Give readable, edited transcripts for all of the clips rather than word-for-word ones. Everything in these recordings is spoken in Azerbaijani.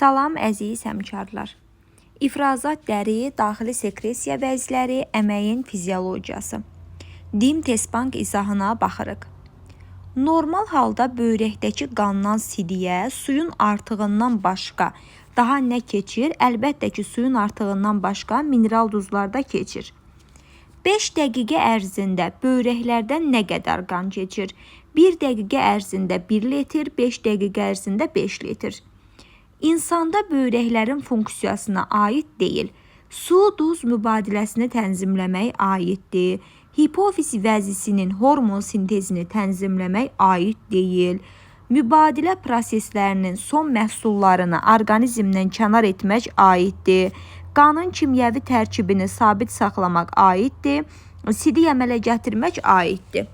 Salam əziz həmkarlar. İfrazat dəri, daxili sekresiya vəzləri, əməyin fiziologiyası. DİM Testbank izahına baxırıq. Normal halda böyrəkdəki qandan sidiyə suyun artığından başqa daha nə keçir? Əlbəttə ki, suyun artığından başqa mineral duzlar da keçir. 5 dəqiqə ərzində böyrəklərdən nə qədər qan keçir? 1 dəqiqə ərzində 1 litr, 5 dəqiqə ərzində 5 litr. İnsanda böyrəklərin funksiyasına aid deyil. Su-duz mübadiləsini tənzimləmək aiddir. Hipofiz vəzisinin hormon sintezini tənzimləmək aid deyil. Mübadilə proseslərinin son məhsullarını orqanizmdən kənar etmək aiddir. Qanın kimyəvi tərkibini sabit saxlamaq aiddir. Sidik əmələ gətirmək aiddir.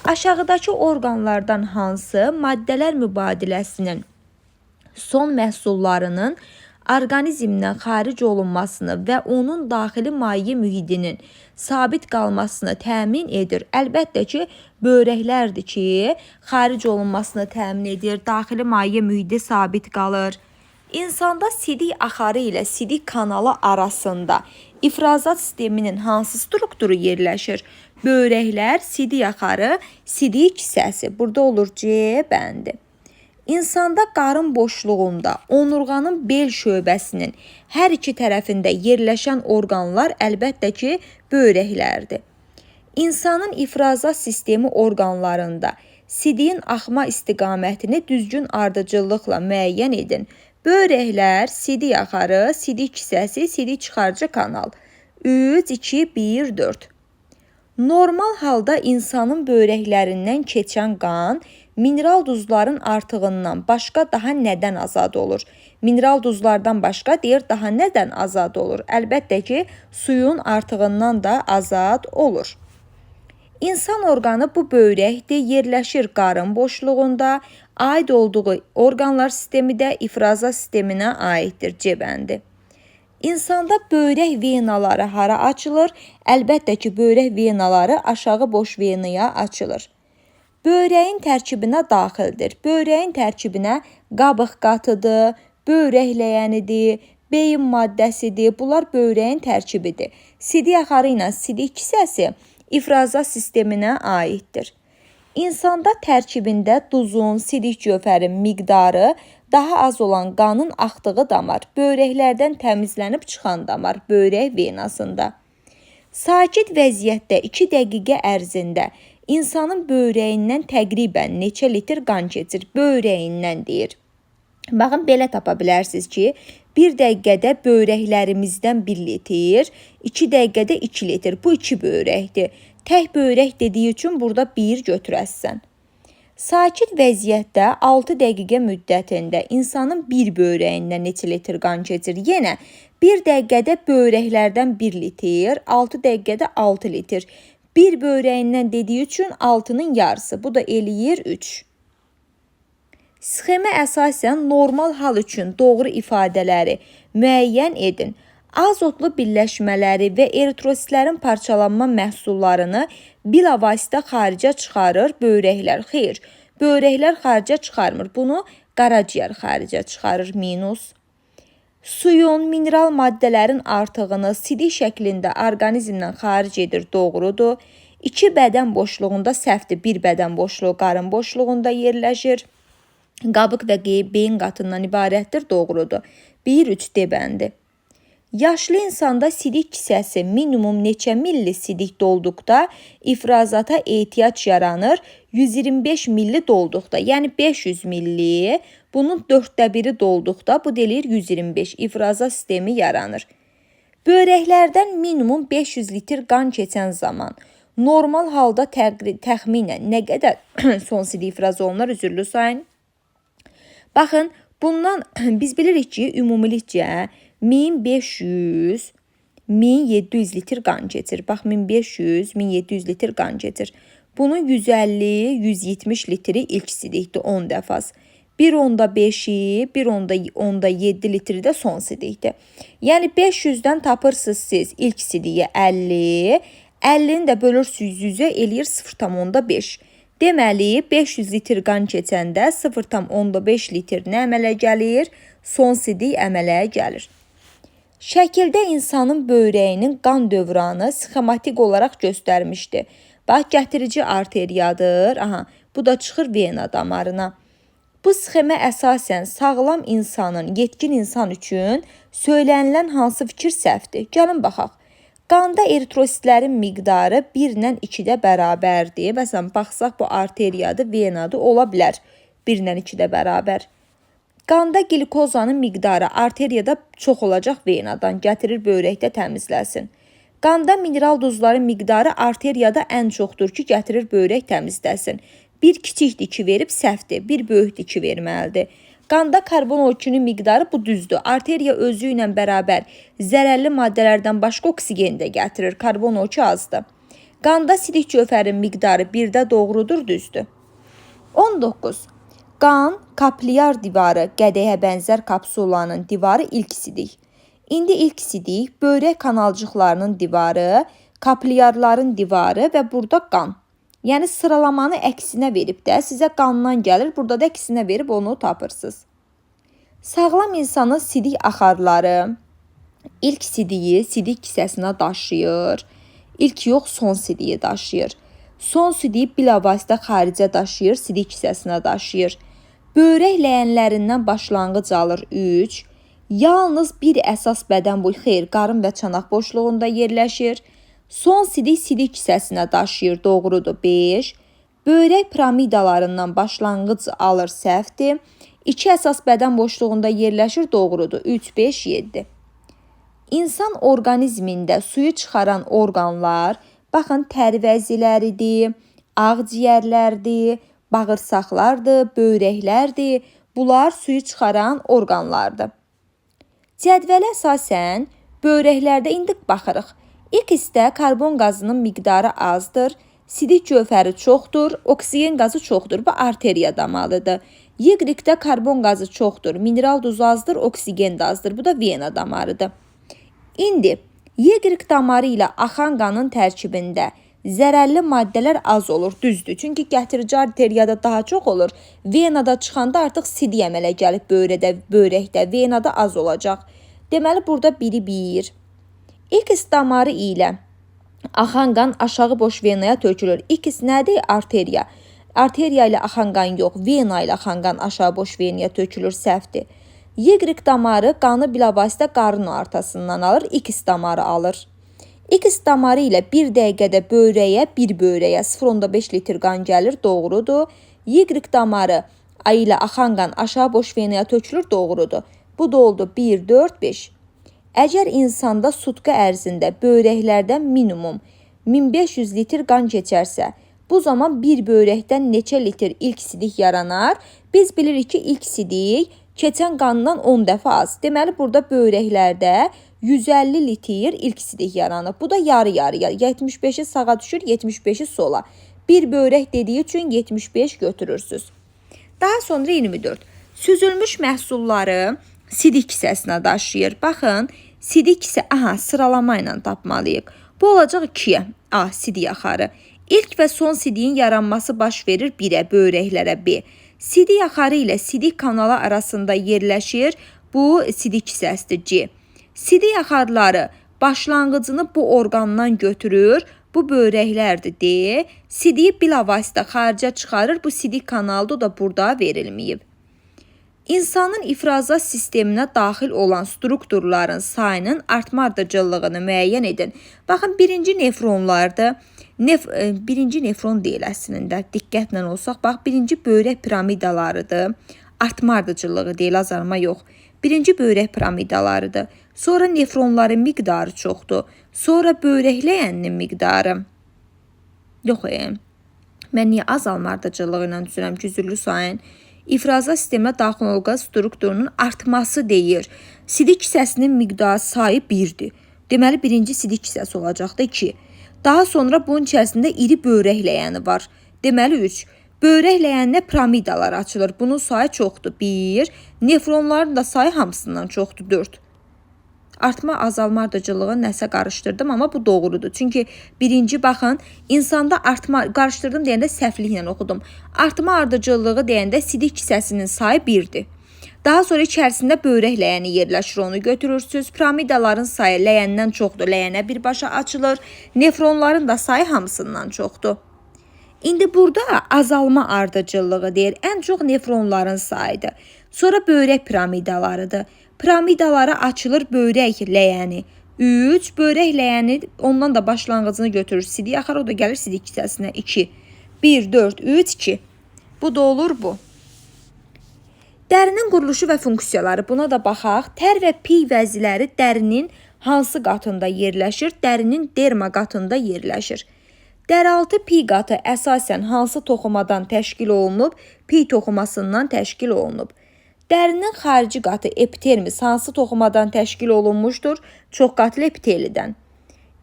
Aşağıdakı orqanlardan hansı maddələr mübadiləsinin son məhsullarının orqanizmdən xaric olunmasını və onun daxili maye mühitinin sabit qalmasını təmin edir? Əlbəttə ki, böyrəklərdir ki, xaric olunmasını təmin edir, daxili maye mühiti sabit qalır. İnsanda sidik axarı ilə sidik kanalı arasında ifrazat sisteminin hansı strukturu yerləşir? Böyrəklər, sidik axarı, sidik kisəsi. Burada olur C bəndi. İnsanda qarın boşluğunda onurğanın bel şöbəsinin hər iki tərəfində yerləşən orqanlar əlbəttə ki, böyrəklərdir. İnsanın ifrazat sistemi orqanlarında sidiyin axma istiqamətini düzgün ardıcıllıqla müəyyən edin. Böyrəklər, sidik axarı, sidik kisəsi, sidik çıxarıcı kanal. 3, 2, 1, 4. Normal halda insanın böyrəklərindən keçən qan mineral duzların artığından başqa daha nədən azad olur? Mineral duzlardan başqa deyir, daha nədən azad olur? Əlbəttə ki, suyun artığından da azad olur. İnsan orqanı bu böyrəkdir, yerləşir qarın boşluğunda, aid olduğu orqanlar sistemi də ifrazat sisteminə aiddir, C bəndi. İnsanda böyrək venaları hara açılır? Əlbəttə ki, böyrək venaları aşağı boş venaya açılır. Böyrəyin tərkibinə daxildir. Böyrəyin tərkibinə qabıq qatıdır, böyrək ləyənidir, beyin maddəsidir. Bunlar böyrəyin tərkibidir. Sidik axarı ilə sidik kisəsi ifrazat sisteminə aiddir. İnsanda tərkibində duzun, sidik cövhərin miqdarı daha az olan qanın axdığı damar, böyrəklərdən təmizlənib çıxan damar, böyrək venasında. Sakit vəziyyətdə 2 dəqiqə ərzində İnsanın böyrəyindən təqribən neçə litr qan keçir? Böyrəyindən deyir. Baxın, belə tapa bilərsiniz ki, 1 dəqiqədə böyrəklərimizdən 1 litr, 2 dəqiqədə 2 litr. Bu 2 böyrəkdir. Tək böyrək dediyi üçün burada 1 götürəsən. Sakit vəziyyətdə 6 dəqiqə müddətində insanın bir böyrəyindən neçə litr qan keçir? Yenə 1 dəqiqədə böyrəklərdən 1 litr, 6 dəqiqədə 6 litr. Bir böyrəyindən dediyi üçün 6-nın yarısı. Bu da eləyir 3. Sxemə əsasən normal hal üçün doğru ifadələri müəyyən edin. Azotlu birləşmələri və eritrositlərin parçalanma məhsullarını bilavasitə xaricə çıxarır böyrəklər. Xeyr, böyrəklər xaricə çıxarmır. Bunu qaraciyər xaricə çıxarır, minus. Suyun, mineral maddələrin artığını sidik şəklində orqanizmdən xaric edir, doğrudur. 2 bədən boşluğunda səhvdir, 1 bədən boşluğu qarın boşluğunda yerləşir. Qabıq və beyin qatından ibarətdir, doğrudur. 1, 3 D bəndi. Yaşlı insanda sidik kisəsi minimum neçə milli sidik dolduqda ifrazata ehtiyac yaranır? 125 milli dolduqda, yəni 500 milli. Bunun 1/4 dolduqda bu deyilir 125 ifrazat sistemi yaranır. Böyrəklərdən minimum 500 litr qan keçən zaman normal halda təxminən nə qədər son sidik ifraz olunur? Üzürlü sayın. Baxın, bundan biz bilirik ki, ümumilikcə 1500, 1700 litr qan keçir. Bax, 1500, 1700 litr qan keçir. Bunun 150, 170 litri ilk sidikdir 10 dəfas. 1/5'i, 1/7 litri də son sidikdir. Yəni 500-dən tapırsınız siz ilk sidiyi 50, 50-ni də bölürsünüz 100-ə eləyir 0,5. Deməli, 500 litr qan keçəndə 0,5 litr nə əmələ gəlir? Son sidik əmələ gəlir. Şəkildə insanın böyrəyinin qan dövranı sxematik olaraq göstərmişdir. Bax, gətirici arteriyadır. Aha, bu da çıxır vena damarına. Bu sxemə əsasən sağlam insanın, yetkin insan üçün söylənilən hansı fikir səhvdir? Gəlin baxaq. Qanda eritrositlərin miqdarı 1-lə 2-də bərabərdir. Məsələn, baxsaq bu arteriyadır, venadır, ola bilər 1-lə 2-də bərabər. Qanda glikozanın miqdarı arteriyada çox olacaq venadan, gətirir böyrəkdə təmizləsin. Qanda mineral duzların miqdarı arteriyada ən çoxdur ki, gətirir böyrək təmizləsin. Bir kiçikdir 2 verib səhvdir, bir böyükdür 2 verməlidir. Qanda karbon oksidinin miqdarı bu düzdür. Arteriya özü ilə bərabər zərərli maddələrdən başqa oksigen də gətirir. Karbon oksid azdır. Qanda sidik cövhərin miqdarı 1-də doğrudur, düzdür. 19. Qan, kaplyar divarı, qədəyə bənzər kapsulanın divarı ilk sidik. İndi ilk sidik, böyrək kanalcıqlarının divarı, kaplyarların divarı və burada qan. Yəni sıralamanı əksinə verib də sizə qandan gəlir, burada da əksinə verib onu tapırsınız. Sağlam insanın sidik axarları ilk sidiyi sidik kisəsinə daşıyır. İlk yox, son sidiyi daşıyır. Son sidiyi bilavasitə xaricə daşıyır, sidik kisəsinə daşıyır. Böyrək ləyənlərindən başlanğıc alır 3. Yalnız bir əsas bədən boyu xeyr, qarın və çanaq boşluğunda yerləşir. Son sidik sidik kisəsinə daşıyır, doğrudur 5. Böyrək piramidalarından başlanğıc alır, səhvdir. 2 əsas bədən boşluğunda yerləşir, doğrudur 3, 5, 7. İnsan orqanizmində suyu çıxaran orqanlar, baxın, tərvəziləridir, ağciyərlərdir, bağırsaqlardır, böyrəklərdir. Bunlar suyu çıxaran orqanlardır. Cədvələ əsasən böyrəklərdə indi baxırıq. X-də karbon qazının miqdarı azdır, sidik cövhəri çoxdur, oksigen qazı çoxdur. Bu arteriya damalıdır. Y-də karbon qazı çoxdur, mineral duzu azdır, oksigen də azdır. Bu da vena damarıdır. İndi Y damarı ilə axan qanın tərkibində zərərli maddələr az olur, düzdür. Çünki gətirici arteriyada daha çox olur. Venada çıxanda artıq sidik əmələ gəlib böyrəkdə, venada az olacaq. Deməli, burada biri 1. X damarı ilə axan qan aşağı boş venaya tökülür. X nədir? Arteriya. Arteriya ilə axan qan yox, vena ilə axan qan aşağı boş venaya tökülür, səhvdir. Y damarı qanı bilavasitə qarın ortasından alır, X damarı alır. X damarı ilə 1 dəqiqədə böyrəyə, bir böyrəyə 0,5 litr qan gəlir, doğrudur. Y damarı ilə axan qan aşağı boş venaya tökülür, doğrudur. Bu da oldu 1, 4, 5. Əgər insanda sutka ərzində böyrəklərdən minimum 1500 litr qan keçərsə, bu zaman bir böyrəkdən neçə litr ilk sidik yaranar? Biz bilirik ki, ilk sidik keçən qandan 10 dəfə az. Deməli, burada böyrəklərdə 150 litr ilk sidik yaranır. Bu da yarı-yarıya. 75'i sağa düşür, 75'i sola. Bir böyrək dediyi üçün 75 götürürsünüz. Daha sonra 24. Süzülmüş məhsulları sidik kisəsinə daşıyır. Baxın, sidik kisə, sıralama ilə tapmalıyıq. Bu olacaq 2-yə. A, sidik axarı. İlk və son sidiyin yaranması baş verir 1-ə, böyrəklərə B. Sidik axarı ilə sidik kanalı arasında yerləşir. Bu sidik kisəsidir C. Sidik axarları başlanğıcını bu orqandan götürür. Bu böyrəklərdir D. Sidiyi bilavasitə xaricə çıxarır. Bu sidik kanalı da burada verilməyib. İnsanın ifrazat sisteminə daxil olan strukturların sayının artma ardıcıllığını müəyyən edin. Baxın, birinci nefronlardır. Birinci nefron deyil əslində, diqqətlə olsaq. Bax, birinci böyrək piramidalarıdır. Artma ardıcıllığı deyil, azalma yox. Birinci böyrək piramidalarıdır. Sonra nefronların miqdarı çoxdur. Sonra böyrəkləyənin miqdarı. Yox, mən niyə azalma ardıcıllığı ilə düşünürəm ki, üzürlü sayın? İfrazat sisteminə daxil olan strukturunun artması deyir. Sidik kisəsinin miqdarı sayı 1'dir. Deməli, birinci sidik kisəsi olacaqdı 2. Daha sonra bunun içərisində iri böyrək ləyəni var. Deməli, 3. Böyrək ləyəninə piramidalar açılır. Bunun sayı çoxdur, 1. Nefronların da sayı hamısından çoxdur, 4. Artma azalma ardıcıllığı nəsə qarışdırdım, amma bu doğrudur. Çünki birinci baxın, insanda artma qarışdırdım deyəndə səhvliklə oxudum. Artma ardıcıllığı deyəndə sidik hissəsinin sayı 1-dir. Daha sonra içərisində böyrək ləyəni yerləşir, onu götürürsünüz. Piramidaların sayı ləyəndən çoxdur, ləyənə birbaşa açılır. Nefronların da sayı hamısından çoxdur. İndi burada azalma ardıcıllığı deyir. Ən çox nefronların sayıdır. Sonra böyrək piramidalarıdır. Piramidalara açılır böyrək ləyəni. 3, böyrək ləyəni ondan da başlanğıcını götürür. Sidik axar, o da gəlir sidik hissəsinə. 2, 1, 4, 3, 2. Bu da olur bu. Dərinin quruluşu və funksiyaları, buna da baxaq. Tər və piy vəziləri dərinin hansı qatında yerləşir? Dərinin derma qatında yerləşir. Dəraltı piy qatı əsasən hansı toxumadan təşkil olunub? Piy toxumasından təşkil olunub. Dərinin xarici qatı epidermis hansı toxumadan təşkil olunmuşdur? Çoxqatlı epitelidən.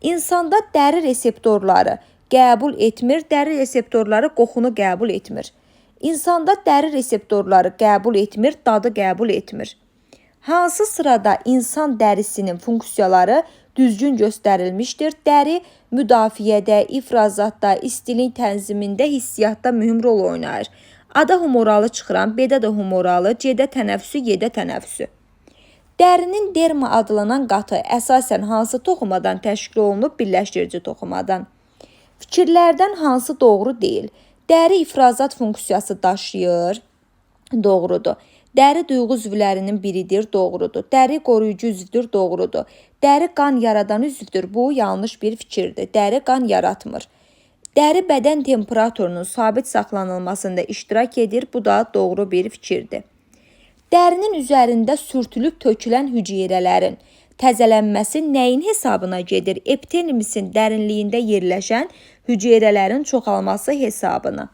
İnsanda dəri reseptorları qəbul etmir, dəri reseptorları qoxunu qəbul etmir. İnsanda dəri reseptorları qəbul etmir, dadı qəbul etmir. Hansı sırada insan dərisinin funksiyaları düzgün göstərilmişdir? Dəri müdafiədə, ifrazatda, istilik tənzimində, hissiyatda mühüm rol oynayır. A-da humoralı çıxıram, B-də də humoralı, C-də tənəffüsü, Y-də tənəffüsü. Dərinin derma adlanan qatı əsasən hansı toxumadan təşkil olunub? Birləşdirici toxumadan. Fikirlərdən hansı doğru deyil? Dəri ifrazat funksiyası daşıyır. Doğrudur. Dəri duyğu üzvlərinin biridir. Doğrudur. Dəri qoruyucu üzvdür. Doğrudur. Dəri qan yaradan üzvdür. Bu yanlış bir fikirdir. Dəri qan yaratmır. Dəri bədən temperaturunun sabit saxlanılmasında iştirak edir. Bu da doğru bir fikirdir. Dərinin üzərində sürtülüb tökülən hüceyrələrin təzələnməsi nəyin hesabına gedir? Epidermisin dərinliyində yerləşən hüceyrələrin çoxalması hesabına.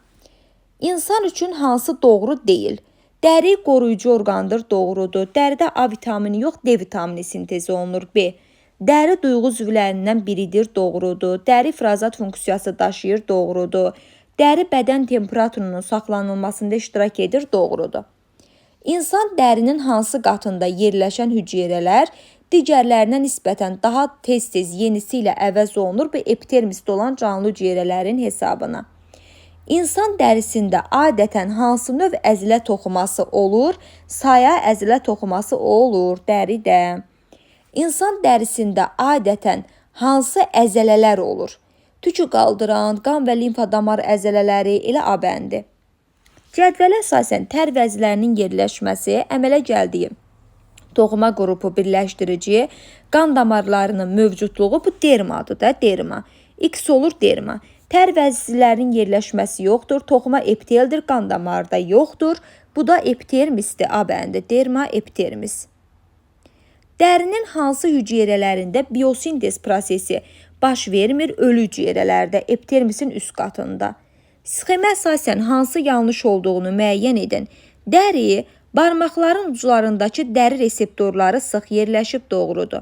İnsan üçün hansı doğru deyil? Dəri qoruyucu orqandır, doğrudur. Dəridə A vitamini yox, D vitamini sintezi olunur. B. Dəri duyğu üzvlərindən biridir, doğrudur. Dəri ifrazat funksiyası daşıyır, doğrudur. Dəri bədən temperaturunun saxlanılmasında iştirak edir, doğrudur. İnsan dərinin hansı qatında yerləşən hüceyrələr digərlərinə nisbətən daha tez-tez yenisi ilə əvəz olunur və epidermisdə olan canlı hüceyrələrin hesabına. İnsan dərisində adətən hansı növ əzilə toxuması olur? Saya əzilə toxuması olur dəridə. İnsan dərisində adətən hansı əzələlər olur? Tükü qaldıran, qan və limfa damar əzələləri elə A bəndi. Cədvələ əsasən tər vəzlərinin yerləşməsi əmələ gəldiyi toxuma qrupu birləşdirici, qan damarlarının mövcudluğu bu dermadır da, derma. X olur derma. Tər vəzlərinin yerləşməsi yoxdur, toxuma epiteldir, qan damarda yoxdur. Bu da epidermisdir, A bəndi, derma epidermis. Dərinin hansı hüceyrələrində biosintez prosesi baş vermir? Ölü hüceyrələrdə, epidermisin üst qatında. Sxemə əsasən hansı yanlış olduğunu müəyyən edin. Dəri, barmaqların uclarındakı dəri reseptorları sıx yerləşib, doğrudur.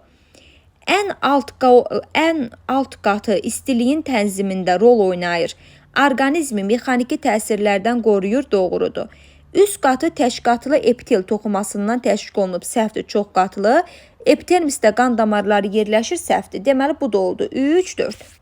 Ən alt qatı istiliyin tənzimində rol oynayır. Orqanizmi mexaniki təsirlərdən qoruyur, doğrudur. Üst qatı təşqatlı epitel toxumasından təşkil olunub, səhvdir, çox qatlı. Epidermisdə qan damarları yerləşir, səhvdir. Deməli, bu da oldu. 3, 4.